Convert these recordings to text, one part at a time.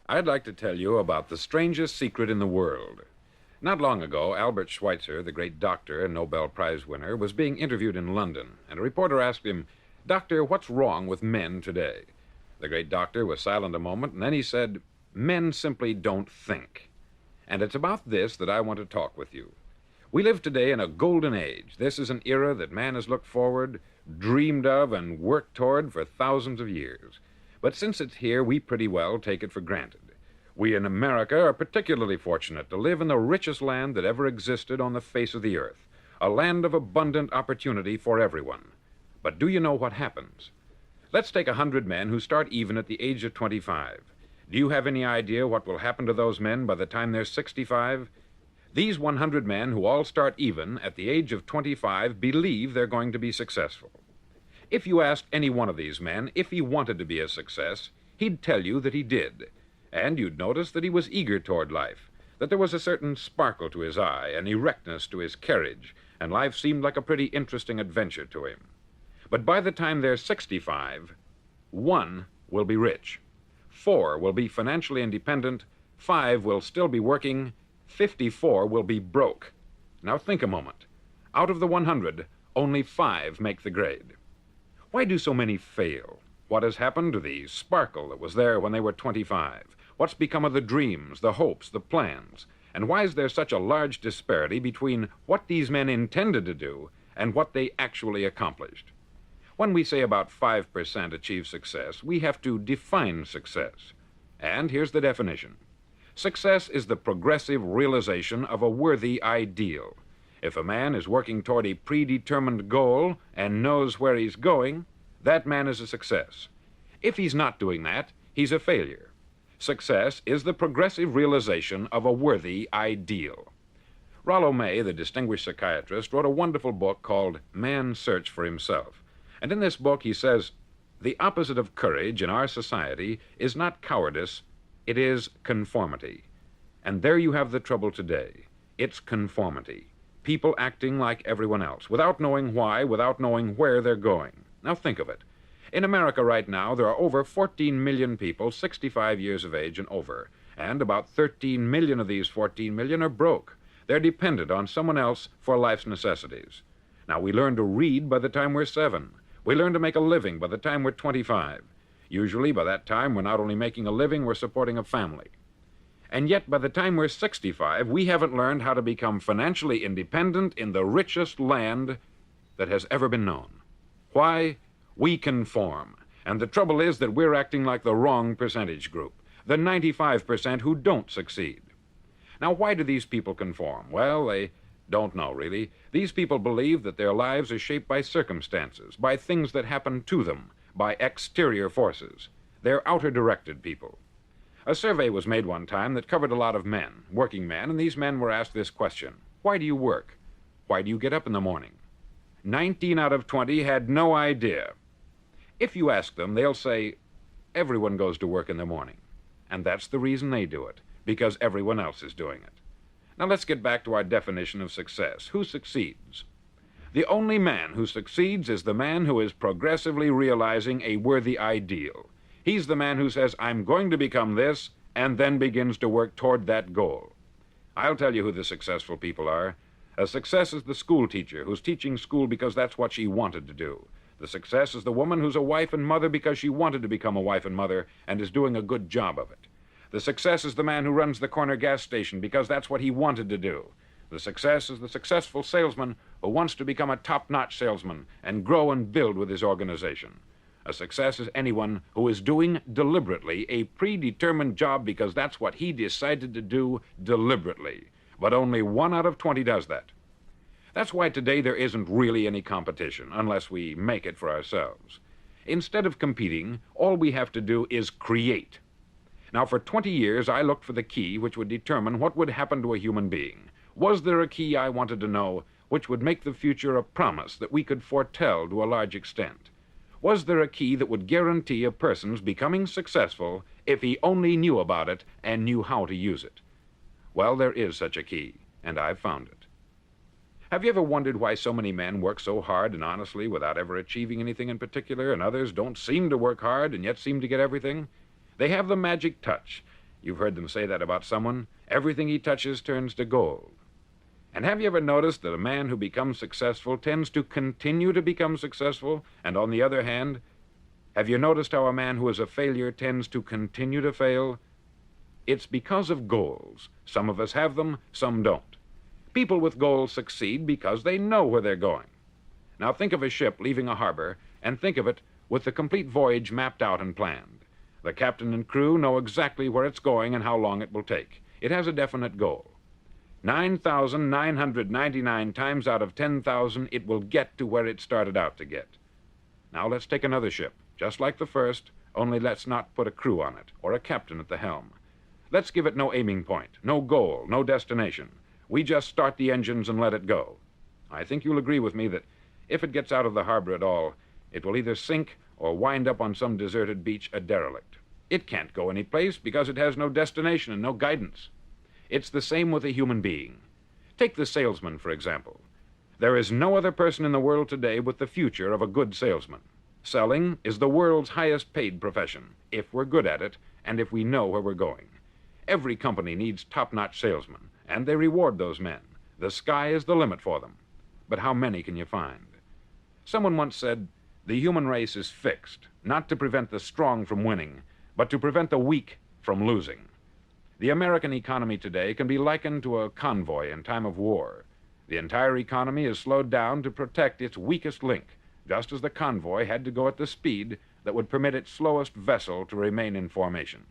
I'd like to tell you about the strangest secret in the world. Not long ago, Albert Schweitzer, the great doctor and Nobel Prize winner, was being interviewed in London, and a reporter asked him, "Doctor, what's wrong with men today?" The great doctor was silent a moment, and then he said, "Men simply don't think." And it's about this that I want to talk with you. We live today in a golden age. This is an era that man has looked forward, dreamed of, and worked toward for thousands of years. But since it's here, we pretty well take it for granted. We in America are particularly fortunate to live in the richest land that ever existed on the face of the earth, a land of abundant opportunity for everyone. But do you know what happens? Let's take 100 men who start even at the age of 25. Do you have any idea what will happen to those men by the time they're 65? These 100 men who all start even at the age of 25 believe they're going to be successful. If you asked any one of these men if he wanted to be a success, he'd tell you that he did. And you'd notice that he was eager toward life, that there was a certain sparkle to his eye, an erectness to his carriage, and life seemed like a pretty interesting adventure to him. But by the time they're 65, 1 will be rich, 4 will be financially independent, 5 will still be working, 54 will be broke. Now think a moment. Out of the 100, only 5 make the grade. Why do so many fail? What has happened to the sparkle that was there when they were 25? What's become of the dreams, the hopes, the plans? And why is there such a large disparity between what these men intended to do and what they actually accomplished? When we say about 5% achieve success, we have to define success. And here's the definition. Success is the progressive realization of a worthy ideal. If a man is working toward a predetermined goal and knows where he's going, that man is a success. If he's not doing that, he's a failure. Success is the progressive realization of a worthy ideal. Rollo May, the distinguished psychiatrist, wrote a wonderful book called Man's Search for Himself. And in this book he says, the opposite of courage in our society is not cowardice, it is conformity. And there you have the trouble today. It's conformity. People acting like everyone else, without knowing why, without knowing where they're going. Now think of it. In America right now, there are over 14 million people 65 years of age and over, and about 13 million of these 14 million are broke. They're dependent on someone else for life's necessities. Now, we learn to read by the time we're 7. We learn to make a living by the time we're 25. Usually, by that time, we're not only making a living, we're supporting a family. And yet, by the time we're 65, we haven't learned how to become financially independent in the richest land that has ever been known. Why? We conform. And the trouble is that we're acting like the wrong percentage group, the 95% who don't succeed. Now, why do these people conform? Well, they don't know, really. These people believe that their lives are shaped by circumstances, by things that happen to them, by exterior forces. They're outer-directed people. A survey was made one time that covered a lot of men, working men, and these men were asked this question. Why do you work? Why do you get up in the morning? 19 out of 20 had no idea. If you ask them, they'll say, everyone goes to work in the morning. And that's the reason they do it, because everyone else is doing it. Now let's get back to our definition of success. Who succeeds? The only man who succeeds is the man who is progressively realizing a worthy ideal. He's the man who says, I'm going to become this, and then begins to work toward that goal. I'll tell you who the successful people are. A success is the school teacher who's teaching school because that's what she wanted to do. The success is the woman who's a wife and mother because she wanted to become a wife and mother and is doing a good job of it. The success is the man who runs the corner gas station because that's what he wanted to do. The success is the successful salesman who wants to become a top-notch salesman and grow and build with his organization. A success is anyone who is doing deliberately a predetermined job because that's what he decided to do deliberately. But only 1 out of 20 does that. That's why today there isn't really any competition, unless we make it for ourselves. Instead of competing, all we have to do is create. Now, for 20 years, I looked for the key which would determine what would happen to a human being. Was there a key I wanted to know which would make the future a promise that we could foretell to a large extent? Was there a key that would guarantee a person's becoming successful if he only knew about it and knew how to use it? Well, there is such a key, and I've found it. Have you ever wondered why so many men work so hard and honestly without ever achieving anything in particular, and others don't seem to work hard and yet seem to get everything? They have the magic touch. You've heard them say that about someone. Everything he touches turns to gold. And have you ever noticed that a man who becomes successful tends to continue to become successful? And on the other hand, have you noticed how a man who is a failure tends to continue to fail? It's because of goals. Some of us have them, some don't. People with goals succeed because they know where they're going. Now think of a ship leaving a harbor, and think of it with the complete voyage mapped out and planned. The captain and crew know exactly where it's going and how long it will take. It has a definite goal. 9,999 times out of 10,000, it will get to where it started out to get. Now let's take another ship, just like the first, only let's not put a crew on it, or a captain at the helm. Let's give it no aiming point, no goal, no destination. We just start the engines and let it go. I think you'll agree with me that if it gets out of the harbor at all, it will either sink or wind up on some deserted beach a derelict. It can't go any place because it has no destination and no guidance. It's the same with a human being. Take the salesman, for example. There is no other person in the world today with the future of a good salesman. Selling is the world's highest paid profession, if we're good at it and if we know where we're going. Every company needs top-notch salesmen, and they reward those men. The sky is the limit for them. But how many can you find? Someone once said, the human race is fixed, not to prevent the strong from winning, but to prevent the weak from losing. The American economy today can be likened to a convoy in time of war. The entire economy is slowed down to protect its weakest link, just as the convoy had to go at the speed that would permit its slowest vessel to remain in formation.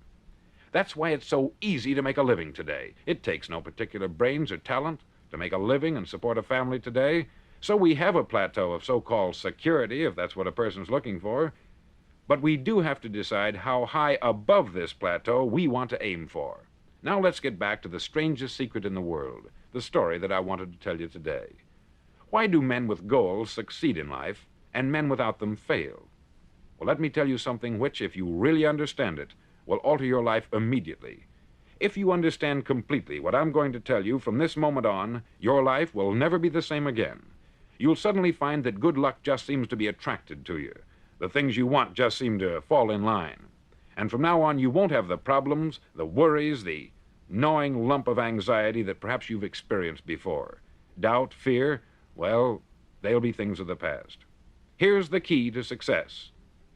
That's why it's so easy to make a living today. It takes no particular brains or talent to make a living and support a family today. So we have a plateau of so-called security, if that's what a person's looking for. But we do have to decide how high above this plateau we want to aim for. Now let's get back to the strangest secret in the world, the story that I wanted to tell you today. Why do men with goals succeed in life and men without them fail? Well, let me tell you something which, if you really understand it, will alter your life immediately. If you understand completely what I'm going to tell you from this moment on, your life will never be the same again. You'll suddenly find that good luck just seems to be attracted to you. The things you want just seem to fall in line. And from now on, you won't have the problems, the worries, the gnawing lump of anxiety that perhaps you've experienced before. Doubt, fear, well, they'll be things of the past. Here's the key to success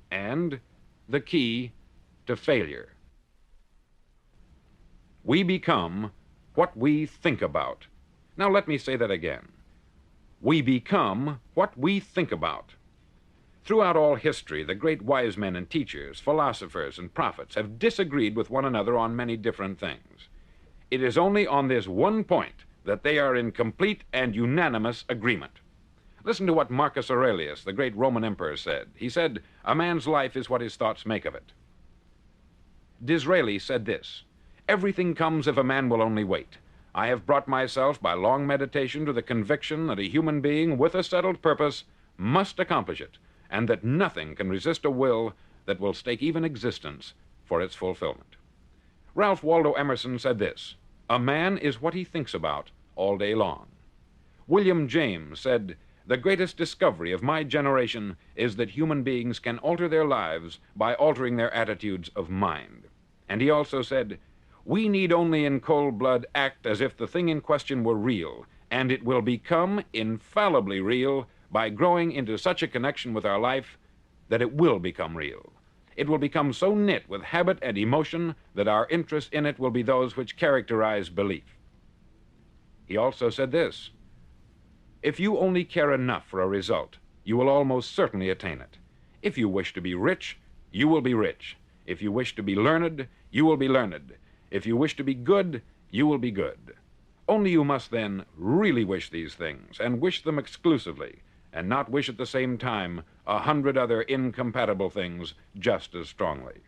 and the key to failure. We become what we think about. Now let me say that again. We become what we think about. Throughout all history, the great wise men and teachers, philosophers and prophets have disagreed with one another on many different things. It is only on this one point that they are in complete and unanimous agreement. Listen to what Marcus Aurelius, the great Roman emperor, said. He said, "A man's life is what his thoughts make of it." Disraeli said this, "Everything comes if a man will only wait. I have brought myself by long meditation to the conviction that a human being with a settled purpose must accomplish it, and that nothing can resist a will that will stake even existence for its fulfillment." Ralph Waldo Emerson said this, "A man is what he thinks about all day long." William James said, "The greatest discovery of my generation is that human beings can alter their lives by altering their attitudes of mind." And he also said, "We need only in cold blood act as if the thing in question were real, and it will become infallibly real by growing into such a connection with our life that it will become real. It will become so knit with habit and emotion that our interest in it will be those which characterize belief." He also said this, "If you only care enough for a result, you will almost certainly attain it. If you wish to be rich, you will be rich. If you wish to be learned, you will be learned. If you wish to be good, you will be good. Only you must then really wish these things, and wish them exclusively, and not wish at the same time 100 other incompatible things just as strongly."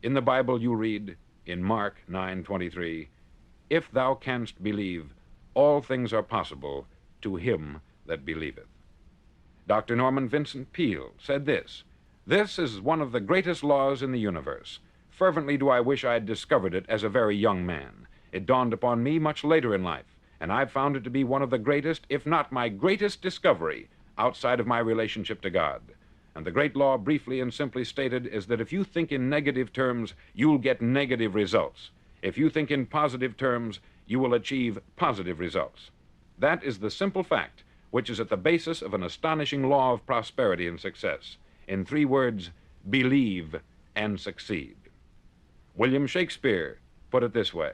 In the Bible you read, in Mark 9:23, "If thou canst believe, all things are possible to him that believeth." Dr. Norman Vincent Peale said this, "This is one of the greatest laws in the universe. Fervently do I wish I had discovered it as a very young man. It dawned upon me much later in life, and I've found it to be one of the greatest, if not my greatest discovery outside of my relationship to God. And the great law, briefly and simply stated, is that if you think in negative terms, you'll get negative results. If you think in positive terms, you will achieve positive results. That is the simple fact which is at the basis of an astonishing law of prosperity and success. In 3 words, believe and succeed. William Shakespeare put it this way: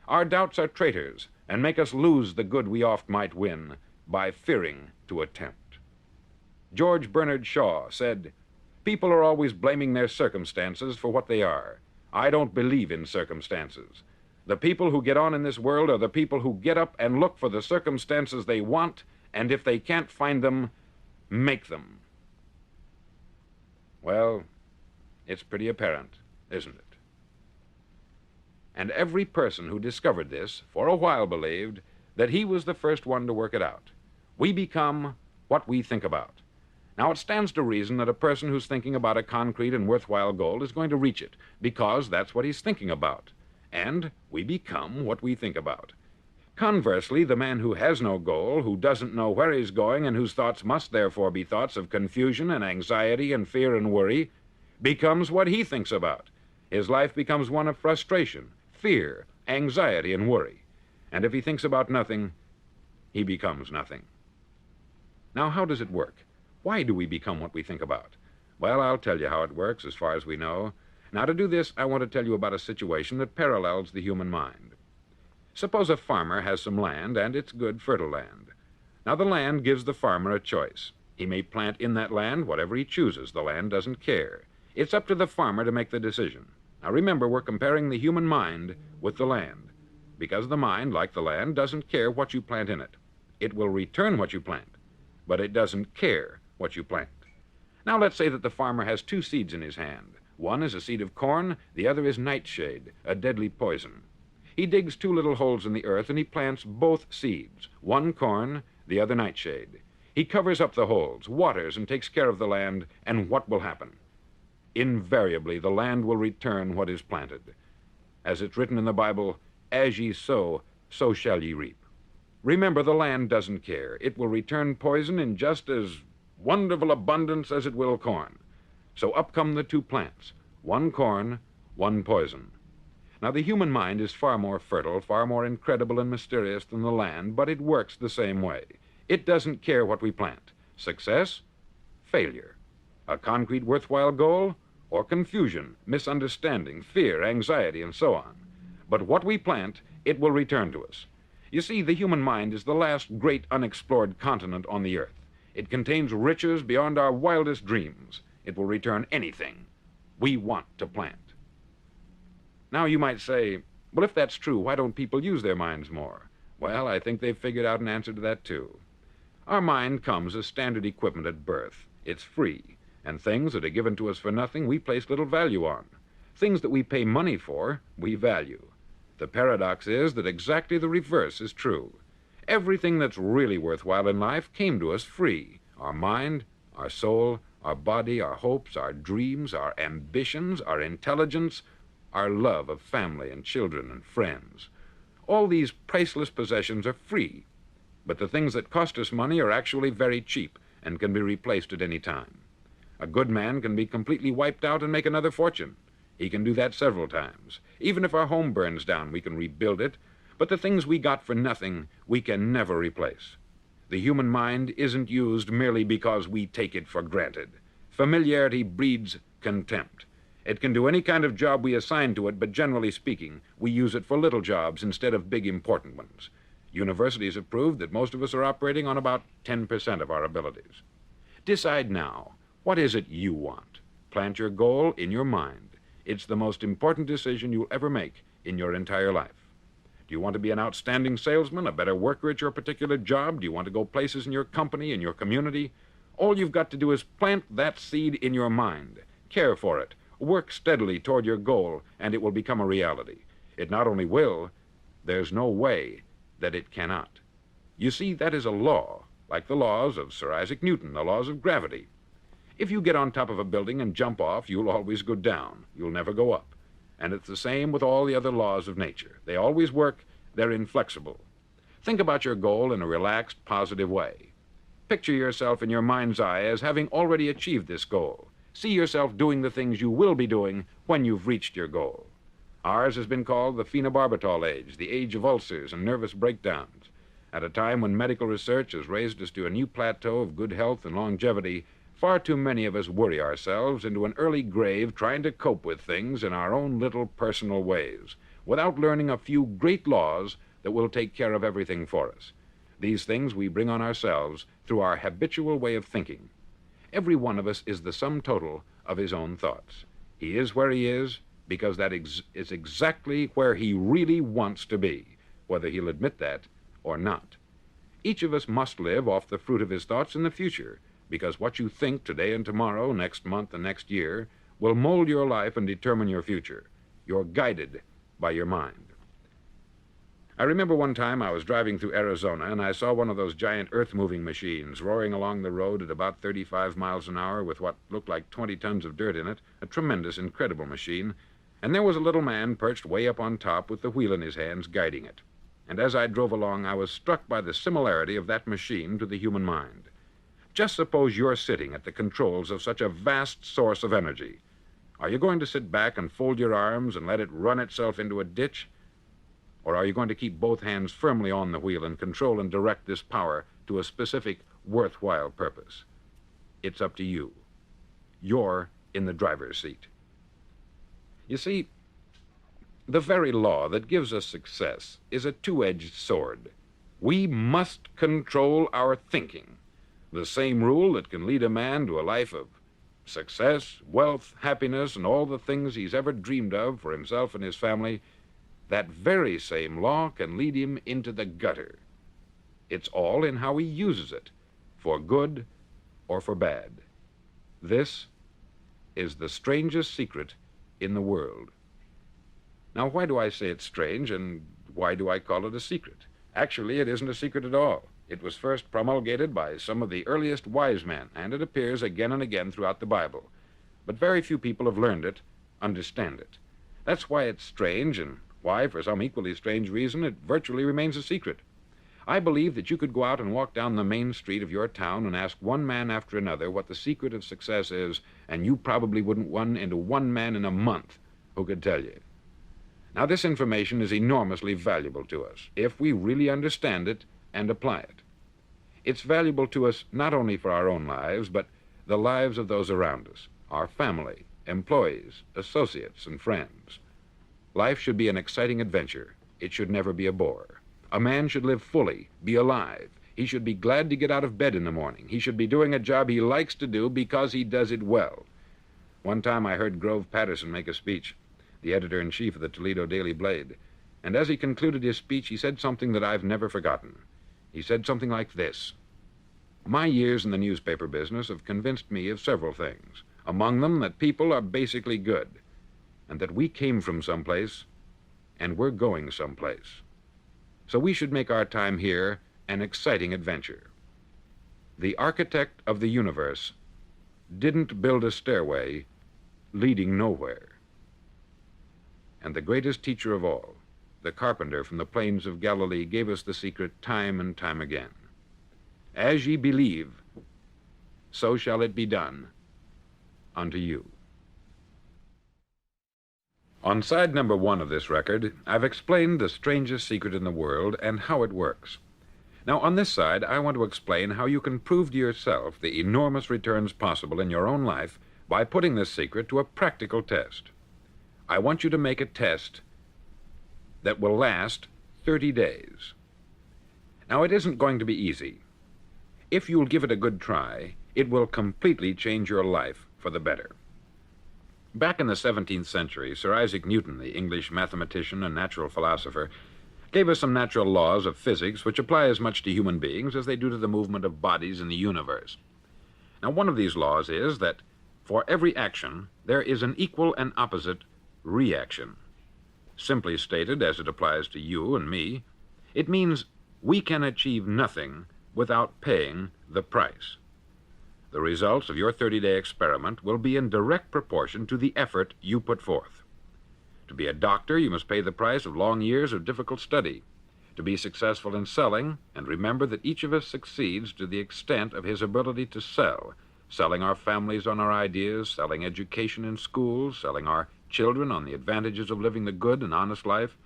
our doubts are traitors and make us lose the good we oft might win by fearing to attempt. George Bernard Shaw said, people are always blaming their circumstances for what they are. I don't believe in circumstances. The people who get on in this world are the people who get up and look for the circumstances they want, and if they can't find them, make them. Well, it's pretty apparent, isn't it? And every person who discovered this for a while believed that he was the first one to work it out. We become what we think about. Now, it stands to reason that a person who's thinking about a concrete and worthwhile goal is going to reach it, because that's what he's thinking about. And we become what we think about. Conversely, the man who has no goal, who doesn't know where he's going, and whose thoughts must therefore be thoughts of confusion and anxiety and fear and worry, becomes what he thinks about. His life becomes one of frustration, fear, anxiety, and worry. And if he thinks about nothing, he becomes nothing. Now, how does it work? Why do we become what we think about? Well, I'll tell you how it works as far as we know. Now, to do this, I want to tell you about a situation that parallels the human mind. Suppose a farmer has some land, and it's good, fertile land. Now, the land gives the farmer a choice. He may plant in that land whatever he chooses. The land doesn't care. It's up to the farmer to make the decision. Now, remember, we're comparing the human mind with the land, because the mind, like the land, doesn't care what you plant in it. It will return what you plant, but it doesn't care what you plant. Now, let's say that the farmer has 2 seeds in his hand. One is a seed of corn, the other is nightshade, a deadly poison. He digs 2 little holes in the earth and he plants both seeds, one corn, the other nightshade. He covers up the holes, waters, and takes care of the land, and what will happen? Invariably, the land will return what is planted. As it's written in the Bible, as ye sow, so shall ye reap. Remember, the land doesn't care. It will return poison in just as wonderful abundance as it will corn. So up come the 2 plants, one corn, one poison. Now, the human mind is far more fertile, far more incredible and mysterious than the land, but it works the same way. It doesn't care what we plant. Success, failure. A concrete, worthwhile goal, or confusion, misunderstanding, fear, anxiety, and so on. But what we plant, it will return to us. You see, the human mind is the last great unexplored continent on the earth. It contains riches beyond our wildest dreams. It will return anything we want to plant. Now, you might say, well, if that's true, why don't people use their minds more? Well, I think they've figured out an answer to that, too. Our mind comes as standard equipment at birth. It's free, and things that are given to us for nothing, we place little value on. Things that we pay money for, we value. The paradox is that exactly the reverse is true. Everything that's really worthwhile in life came to us free. Our mind, our soul, our body, our hopes, our dreams, our ambitions, our intelligence, our love of family and children and friends. All these priceless possessions are free, but the things that cost us money are actually very cheap and can be replaced at any time. A good man can be completely wiped out and make another fortune. He can do that several times. Even if our home burns down, we can rebuild it, but the things we got for nothing, we can never replace. The human mind isn't used merely because we take it for granted. Familiarity breeds contempt. It can do any kind of job we assign to it, but generally speaking, we use it for little jobs instead of big, important ones. Universities have proved that most of us are operating on about 10% of our abilities. Decide now, what is it you want? Plant your goal in your mind. It's the most important decision you'll ever make in your entire life. Do you want to be an outstanding salesman, a better worker at your particular job? Do you want to go places in your company, in your community? All you've got to do is plant that seed in your mind. Care for it. Work steadily toward your goal, and it will become a reality. It not only will, there's no way that it cannot. You see, that is a law, like the laws of Sir Isaac Newton, the laws of gravity. If you get on top of a building and jump off, you'll always go down. You'll never go up. And it's the same with all the other laws of nature. They always work. They're inflexible. Think about your goal in a relaxed, positive way. Picture yourself in your mind's eye as having already achieved this goal. See yourself doing the things you will be doing when you've reached your goal. Ours has been called the phenobarbital age, the age of ulcers and nervous breakdowns. At a time when medical research has raised us to a new plateau of good health and longevity, far too many of us worry ourselves into an early grave trying to cope with things in our own little personal ways, without learning a few great laws that will take care of everything for us. These things we bring on ourselves through our habitual way of thinking. Every one of us is the sum total of his own thoughts. He is where he is because that is exactly where he really wants to be, whether he'll admit that or not. Each of us must live off the fruit of his thoughts in the future, because what you think today and tomorrow, next month and next year, will mold your life and determine your future. You're guided by your mind. I remember one time I was driving through Arizona and I saw one of those giant earth-moving machines roaring along the road at about 35 miles an hour with what looked like 20 tons of dirt in it, a tremendous, incredible machine, and there was a little man perched way up on top with the wheel in his hands guiding it. And as I drove along, I was struck by the similarity of that machine to the human mind. Just suppose you're sitting at the controls of such a vast source of energy. Are you going to sit back and fold your arms and let it run itself into a ditch? Or are you going to keep both hands firmly on the wheel and control and direct this power to a specific, worthwhile purpose? It's up to you. You're in the driver's seat. You see, the very law that gives us success is a two-edged sword. We must control our thinking. The same rule that can lead a man to a life of success, wealth, happiness, and all the things he's ever dreamed of for himself and his family, that very same law can lead him into the gutter. It's all in how he uses it, for good or for bad. This is the strangest secret in the world. Now, why do I say it's strange, and why do I call it a secret? Actually, it isn't a secret at all. It was first promulgated by some of the earliest wise men, and it appears again and again throughout the Bible. But very few people have learned it, understand it. That's why it's strange, and why, for some equally strange reason, it virtually remains a secret. I believe that you could go out and walk down the main street of your town and ask one man after another what the secret of success is, and you probably wouldn't run into one man in a month who could tell you. Now, this information is enormously valuable to us if we really understand it and apply it. It's valuable to us not only for our own lives, but the lives of those around us, our family, employees, associates, and friends. Life should be an exciting adventure. It should never be a bore. A man should live fully, be alive. He should be glad to get out of bed in the morning. He should be doing a job he likes to do because he does it well. One time I heard Grove Patterson make a speech, the editor-in-chief of the Toledo Daily Blade, and as he concluded his speech, he said something that I've never forgotten. He said something like this: "My years in the newspaper business have convinced me of several things, among them that people are basically good, and that we came from someplace, and we're going someplace. So we should make our time here an exciting adventure. The architect of the universe didn't build a stairway leading nowhere. And the greatest teacher of all, the carpenter from the plains of Galilee, gave us the secret time and time again. As ye believe, so shall it be done unto you." On side number 1 of this record, I've explained the strangest secret in the world and how it works. Now, on this side, I want to explain how you can prove to yourself the enormous returns possible in your own life by putting this secret to a practical test. I want you to make a test that will last 30 days. Now, it isn't going to be easy. If you'll give it a good try, it will completely change your life for the better. Back in the 17th century, Sir Isaac Newton, the English mathematician and natural philosopher, gave us some natural laws of physics which apply as much to human beings as they do to the movement of bodies in the universe. Now, one of these laws is that for every action, there is an equal and opposite reaction. Simply stated, as it applies to you and me, it means we can achieve nothing without paying the price. The results of your 30-day experiment will be in direct proportion to the effort you put forth. To be a doctor, you must pay the price of long years of difficult study. to be successful in selling, and remember that each of us succeeds to the extent of his ability to sell, selling our families on our ideas, selling education in schools, selling our children on the advantages of living the good and honest life,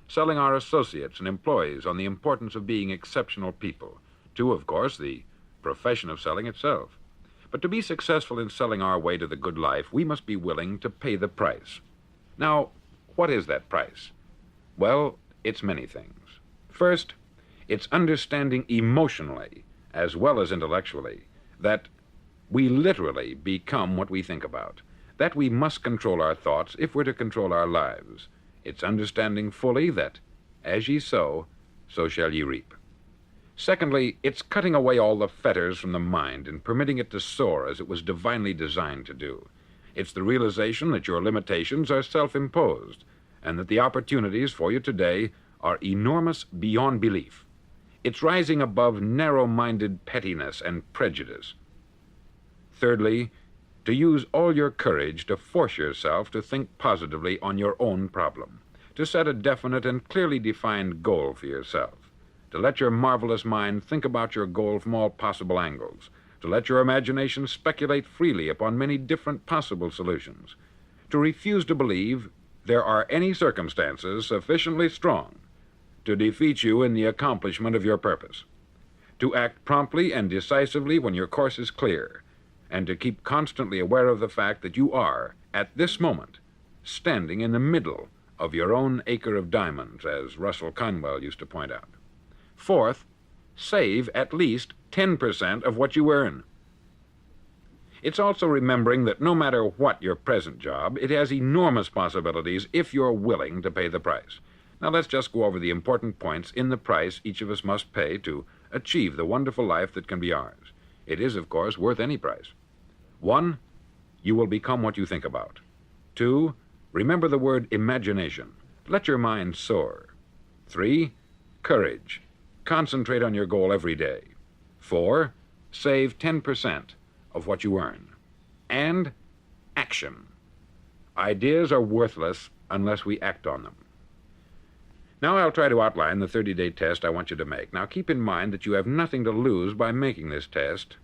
selling our associates and employees on the importance of being exceptional people, to, of course, the profession of selling itself. But to be successful in selling our way to the good life, we must be willing to pay the price. Now, what is that price? Well, it's many things. First, it's understanding emotionally, as well as intellectually, that we literally become what we think about, that we must control our thoughts if we're to control our lives. It's understanding fully that, as ye sow, so shall ye reap. Secondly, it's cutting away all the fetters from the mind and permitting it to soar as it was divinely designed to do. It's the realization that your limitations are self-imposed, and that the opportunities for you today are enormous beyond belief. It's rising above narrow-minded pettiness and prejudice. Thirdly, to use all your courage to force yourself to think positively on your own problem, to set a definite and clearly defined goal for yourself, to let your marvelous mind think about your goal from all possible angles, to let your imagination speculate freely upon many different possible solutions, to refuse to believe there are any circumstances sufficiently strong to defeat you in the accomplishment of your purpose, to act promptly and decisively when your course is clear, and to keep constantly aware of the fact that you are, at this moment, standing in the middle of your own acre of diamonds, as Russell Conwell used to point out. Fourth, save at least 10% of what you earn. It's also remembering that no matter what your present job, it has enormous possibilities if you're willing to pay the price. Now let's just go over the important points in the price each of us must pay to achieve the wonderful life that can be ours. It is, of course, worth any price. 1, you will become what you think about. 2, remember the word imagination. Let your mind soar. 3, courage. Concentrate on your goal every day. 4, save 10% of what you earn. And action. Ideas are worthless unless we act on them. Now I'll try to outline the 30-day test I want you to make. Now keep in mind that you have nothing to lose by making this test,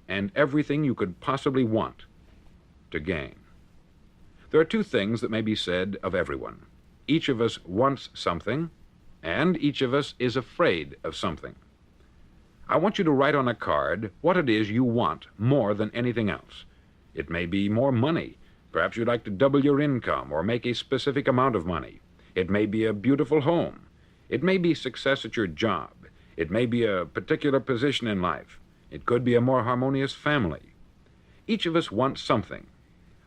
and everything you could possibly want to gain. There are 2 things that may be said of everyone. Each of us wants something, and each of us is afraid of something. I want you to write on a card what it is you want more than anything else. It may be more money. Perhaps you'd like to double your income or make a specific amount of money. It may be a beautiful home. It may be success at your job. It may be a particular position in life. It could be a more harmonious family. Each of us wants something.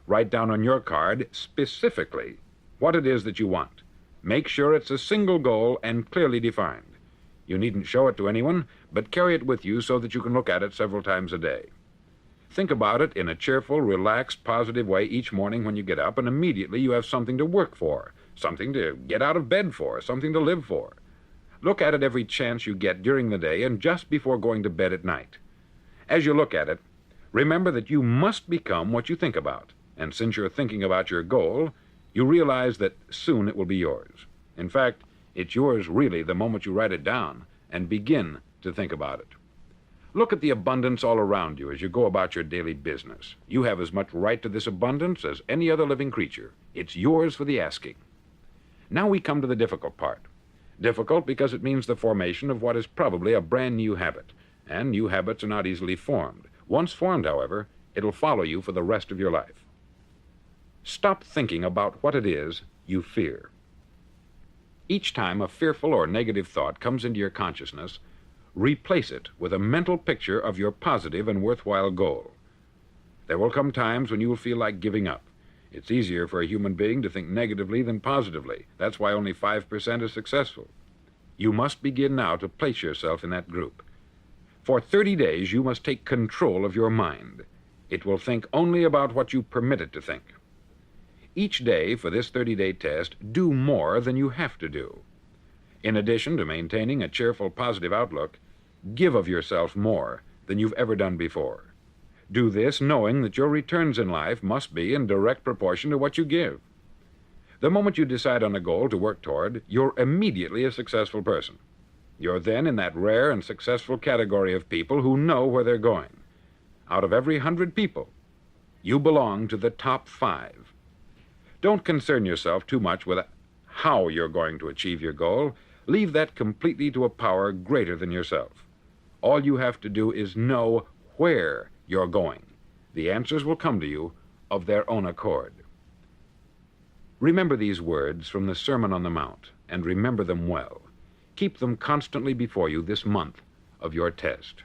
Write down on your card specifically what it is that you want. Make sure it's a single goal and clearly defined. You needn't show it to anyone, but carry it with you so that you can look at it several times a day. Think about it in a cheerful, relaxed, positive way each morning when you get up, and immediately you have something to work for, something to get out of bed for, something to live for. Look at it every chance you get during the day and just before going to bed at night. As you look at it, remember that you must become what you think about, and since you're thinking about your goal, you realize that soon it will be yours. In fact, it's yours really the moment you write it down and begin to think about it. Look at the abundance all around you as you go about your daily business. You have as much right to this abundance as any other living creature. It's yours for the asking. Now we come to the difficult part. Difficult because it means the formation of what is probably a brand new habit, and new habits are not easily formed. Once formed, however, it'll follow you for the rest of your life. Stop thinking about what it is you fear. Each time a fearful or negative thought comes into your consciousness, replace it with a mental picture of your positive and worthwhile goal. There will come times when you will feel like giving up. It's easier for a human being to think negatively than positively. That's why only 5% is successful. You must begin now to place yourself in that group. For 30 days, you must take control of your mind. It will think only about what you permit it to think. Each day for this 30-day test, do more than you have to do. In addition to maintaining a cheerful, positive outlook, give of yourself more than you've ever done before. Do this knowing that your returns in life must be in direct proportion to what you give. The moment you decide on a goal to work toward, you're immediately a successful person. You're then in that rare and successful category of people who know where they're going. Out of every 100 people, you belong to the top 5. Don't concern yourself too much with how you're going to achieve your goal. Leave that completely to a power greater than yourself. All you have to do is know where you're going. The answers will come to you of their own accord. Remember these words from the Sermon on the Mount, and remember them well. Keep them constantly before you this month of your test.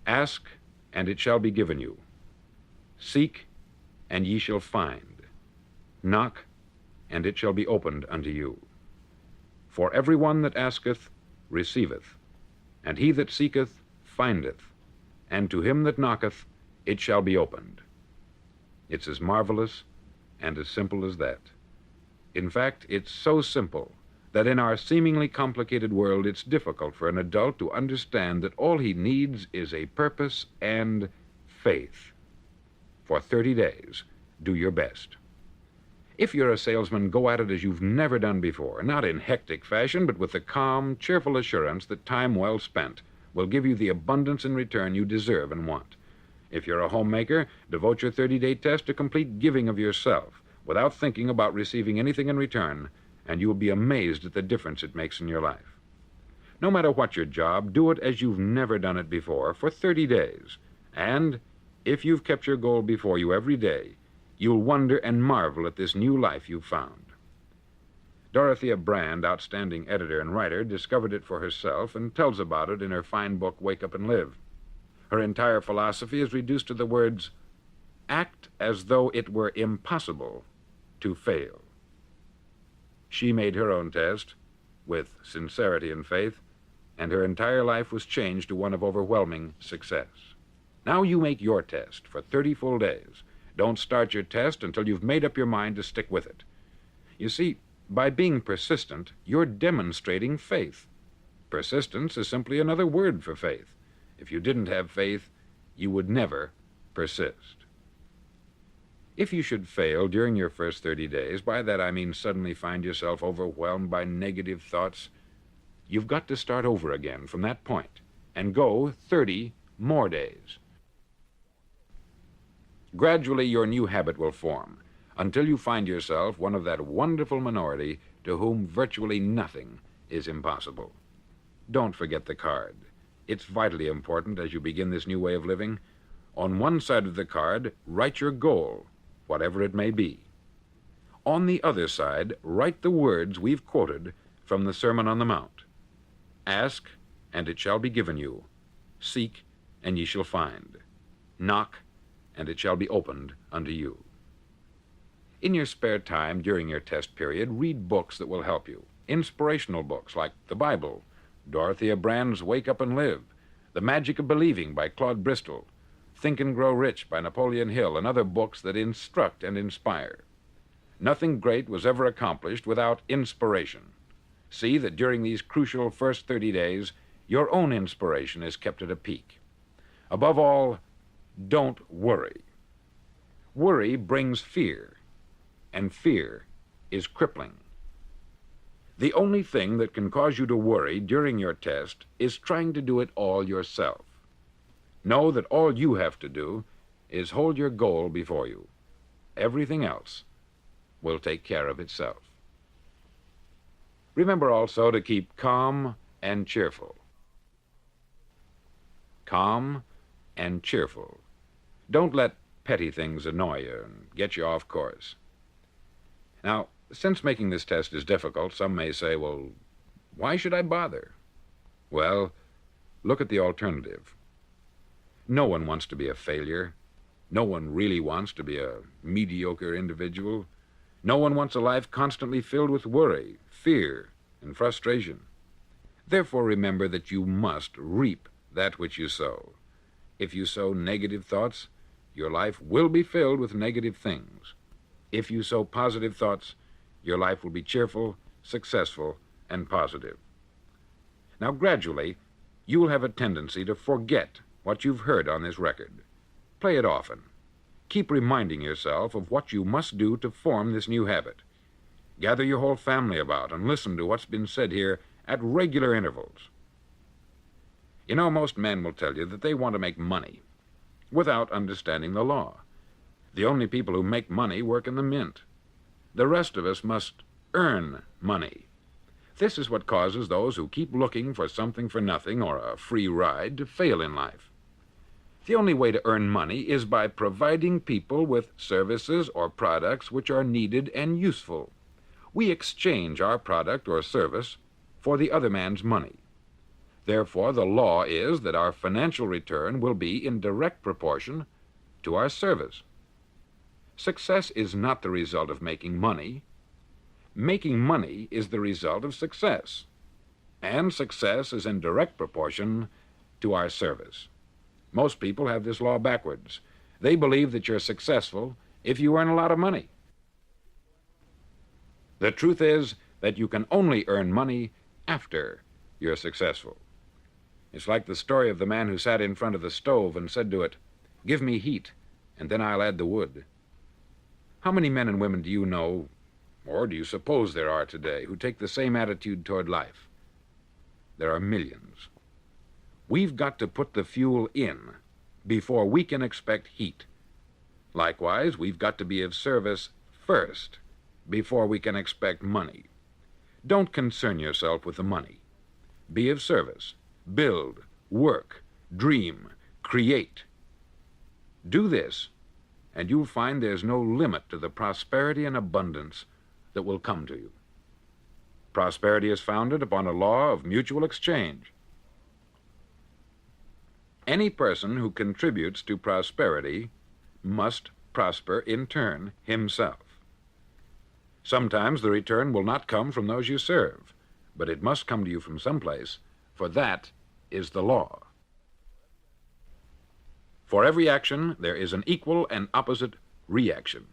Ask, and it shall be given you. Seek, and ye shall find. Knock, and it shall be opened unto you. For every one that asketh receiveth, and he that seeketh findeth, and to him that knocketh it shall be opened. It's as marvelous and as simple as that. In fact, it's so simple that in our seemingly complicated world it's difficult for an adult to understand that all he needs is a purpose and faith. For 30 days, do your best. If you're a salesman, go at it as you've never done before, not in hectic fashion, but with the calm, cheerful assurance that time well spent will give you the abundance in return you deserve and want. If you're a homemaker, devote your 30-day test to complete giving of yourself without thinking about receiving anything in return, and you will be amazed at the difference it makes in your life. No matter what your job, do it as you've never done it before for 30 days. And if you've kept your goal before you every day, you'll wonder and marvel at this new life you've found. Dorothea Brand, outstanding editor and writer, discovered it for herself and tells about it in her fine book, Wake Up and Live. Her entire philosophy is reduced to the words, act as though it were impossible to fail. She made her own test with sincerity and faith, and her entire life was changed to one of overwhelming success. Now you make your test for 30 full days. Don't start your test until you've made up your mind to stick with it. You see, by being persistent, you're demonstrating faith. Persistence is simply another word for faith. If you didn't have faith, you would never persist. If you should fail during your first 30 days, by that I mean suddenly find yourself overwhelmed by negative thoughts, you've got to start over again from that point and go 30 more days. Gradually, your new habit will form until you find yourself one of that wonderful minority to whom virtually nothing is impossible. Don't forget the card. It's vitally important as you begin this new way of living. On one side of the card, write your goal, whatever it may be. On the other side, write the words we've quoted from the Sermon on the Mount. Ask, and it shall be given you. Seek, and ye shall find. Knock, and it shall be opened unto you. In your spare time during your test period, read books that will help you. Inspirational books like the Bible, Dorothea Brand's Wake Up and Live, The Magic of Believing by Claude Bristol, Think and Grow Rich by Napoleon Hill, and other books that instruct and inspire. Nothing great was ever accomplished without inspiration. See that during these crucial first 30 days, your own inspiration is kept at a peak. Above all, don't worry. Worry brings fear, and fear is crippling. The only thing that can cause you to worry during your test is trying to do it all yourself. Know that all you have to do is hold your goal before you. Everything else will take care of itself. Remember also to keep calm and cheerful. Calm and cheerful. Don't let petty things annoy you and get you off course. Now, since making this test is difficult, some may say, well, why should I bother? Well, look at the alternative. No one wants to be a failure. No one really wants to be a mediocre individual. No one wants a life constantly filled with worry, fear, and frustration. Therefore, remember that you must reap that which you sow. If you sow negative thoughts, your life will be filled with negative things. If you sow positive thoughts, your life will be cheerful, successful, and positive. Now, gradually, you will have a tendency to forget what you've heard on this record. Play it often. Keep reminding yourself of what you must do to form this new habit. Gather your whole family about and listen to what's been said here at regular intervals. You know, most men will tell you that they want to make money without understanding the law. The only people who make money work in the mint. The rest of us must earn money. This is what causes those who keep looking for something for nothing or a free ride to fail in life. The only way to earn money is by providing people with services or products which are needed and useful. We exchange our product or service for the other man's money. Therefore, the law is that our financial return will be in direct proportion to our service. Success is not the result of making money. Making money is the result of success, and success is in direct proportion to our service. Most people have this law backwards. They believe that you're successful if you earn a lot of money. The truth is that you can only earn money after you're successful. It's like the story of the man who sat in front of the stove and said to it, "Give me heat, and then I'll add the wood." How many men and women do you know, or do you suppose there are today, who take the same attitude toward life? There are millions. We've got to put the fuel in before we can expect heat. Likewise, we've got to be of service first before we can expect money. Don't concern yourself with the money. Be of service. Build, work, dream, create. Do this, and you'll find there's no limit to the prosperity and abundance that will come to you. Prosperity is founded upon a law of mutual exchange. Any person who contributes to prosperity must prosper in turn himself. Sometimes the return will not come from those you serve, but it must come to you from someplace, for that is the law. For every action, there is an equal and opposite reaction.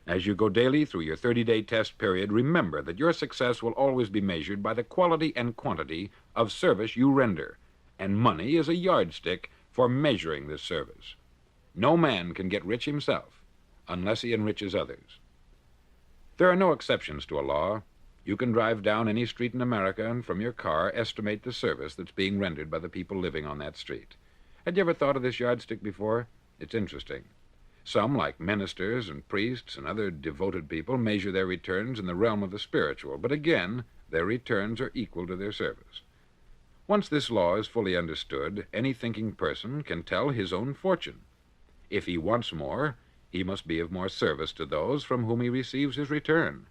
As you go daily through your 30-day test period, remember that your success will always be measured by the quality and quantity of service you render, and money is a yardstick for measuring this service. No man can get rich himself unless he enriches others. There are no exceptions to a law. You can drive down any street in America and from your car estimate the service that's being rendered by the people living on that street. Had you ever thought of this yardstick before? It's interesting. Some, like ministers and priests and other devoted people, measure their returns in the realm of the spiritual, but again, their returns are equal to their service. Once this law is fully understood, any thinking person can tell his own fortune. If he wants more, he must be of more service to those from whom he receives his return.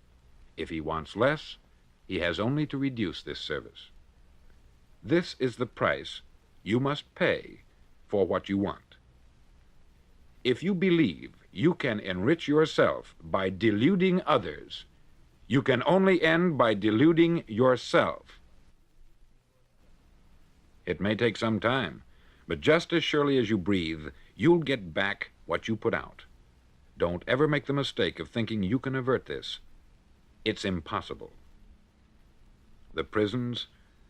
If he wants less, he has only to reduce this service. This is the price you must pay for what you want. If you believe you can enrich yourself by deluding others, you can only end by deluding yourself. It may take some time, but just as surely as you breathe, you'll get back what you put out. Don't ever make the mistake of thinking you can avert this. It's impossible. The prisons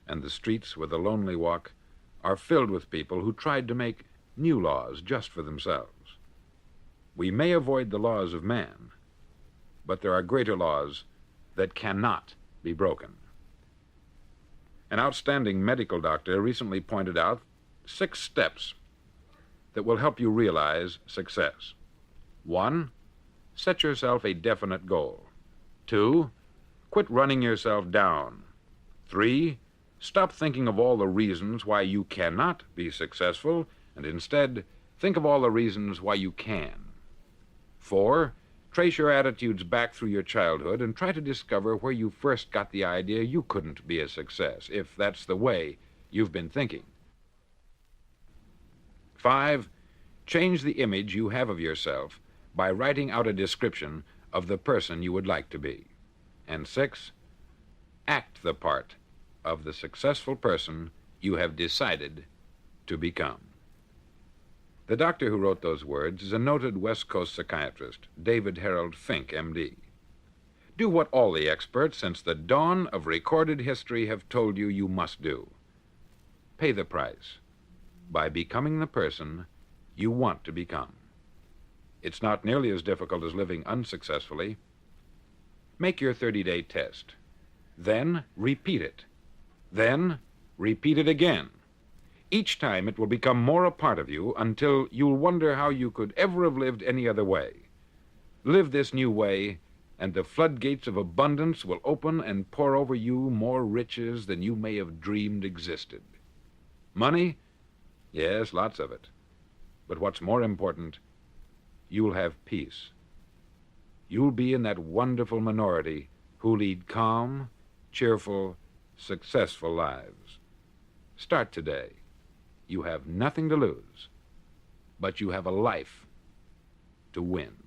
and the streets where the lonely walk are filled with people who tried to make new laws just for themselves. We may avoid the laws of man, but there are greater laws that cannot be broken. An outstanding medical doctor recently pointed out 6 steps that will help you realize success. 1, set yourself a definite goal. 2, quit running yourself down. 3, stop thinking of all the reasons why you cannot be successful, and instead think of all the reasons why you can. 4, trace your attitudes back through your childhood and try to discover where you first got the idea you couldn't be a success, if that's the way you've been thinking. 5, change the image you have of yourself by writing out a description of the person you would like to be. And 6, act the part of the successful person you have decided to become. The doctor who wrote those words is a noted West Coast psychiatrist, David Harold Fink, M.D. Do what all the experts since the dawn of recorded history have told you you must do. Pay the price by becoming the person you want to become. It's not nearly as difficult as living unsuccessfully. Make your 30-day test. Then repeat it Then repeat it again. Each time it will become more a part of you until you'll wonder how you could ever have lived any other way. Live this new way, and the floodgates of abundance will open and pour over you more riches than you may have dreamed existed. Money? Yes, lots of it. But what's more important, you'll have peace. You'll be in that wonderful minority who lead calm, cheerful, successful lives. Start today. You have nothing to lose, but you have a life to win.